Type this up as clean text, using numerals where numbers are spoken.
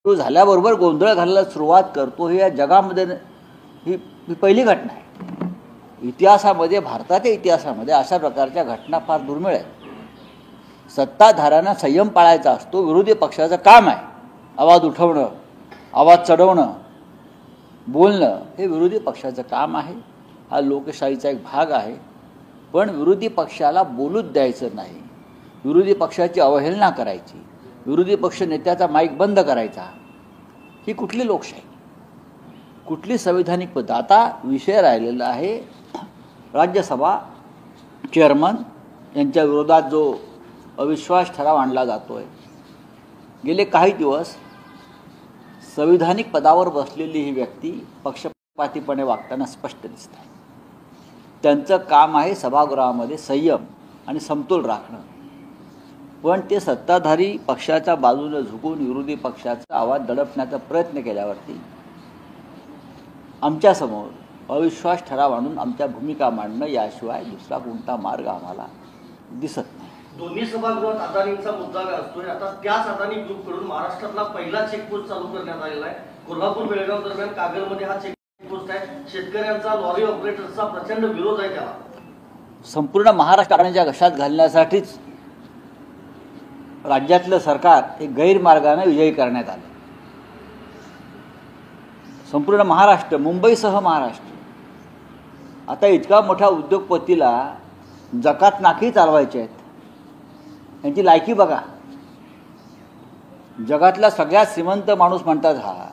तो झाल्याबरोबर गोंधळ घालायला सुरुवात करतो ही या जगामध्ये ही पहिली घटना आहे. इतिहासामध्ये, भारताच्या इतिहासामध्ये अशा प्रकारच्या घटना फार दुर्मिळ आहेत. सत्ताधाऱ्यांना संयम पाळायचा असतो, विरोधी पक्षाचं काम आहे. आवाज उठवणं, आवाज चढवणं, बोलणं हे विरोधी पक्षाचं काम आहे. हा लोकशाहीचा एक भाग आहे. पण विरोधी पक्षाला बोलूच द्यायचं नाही, विरोधी पक्षाची अवहेलना करायची, विरोधी पक्ष नेत्याचा माईक बंद करायचा, ही कुठली लोकशाही, कुठली संवैधानिक पद्धत? आता विषय राहिलेला आहे राज्यसभा चेअरमन यांच्या विरोधात जो अविश्वास ठराव आणला जातो आहे. गेले काही दिवस संविधानिक पदावर बसलेली ही व्यक्ती पक्षपातीपणे वागताना स्पष्ट दिसत आहे. त्यांचं काम आहे सभागृहामध्ये संयम आणि समतोल राखणं. पण ते सत्ताधारी पक्षाच्या बाजूने झुकून विरोधी पक्षाचा आवाज दडपण्याचा प्रयत्न केल्यावरती आमच्यासमोर अविश्वास ठराव आणून आमच्या भूमिका मांडणं याशिवाय दुसरा कोणता मार्ग आम्हाला दिसत नाही. दोन्ही सभागृहात अदानींचा मुद्दा असतोय. आता त्याच अदानी ग्रुपकडून महाराष्ट्रातला पहिला चेकपोस्ट चालू करण्यात आलेला आहे. कोल्हापूर बेळगाव दरम्यान कागलमध्ये हा चेकपोस्ट आहे. शेतकऱ्यांचा, लॉरी ऑपरेटर्सचा प्रचंड विरोध आहे त्याला. संपूर्ण महाराष्ट्र अडण्याच्या घशात घालण्यासाठीच राज्यातलं सरकार हे गैरमार्गाने विजयी करण्यात आलं. संपूर्ण महाराष्ट्र, मुंबईसह महाराष्ट्र. आता इतका मोठ्या उद्योगपतीला जकात नाकी चालवायचे आहेत. यांची लायकी बघा. जगातला सगळ्यात श्रीमंत माणूस म्हणतात हा.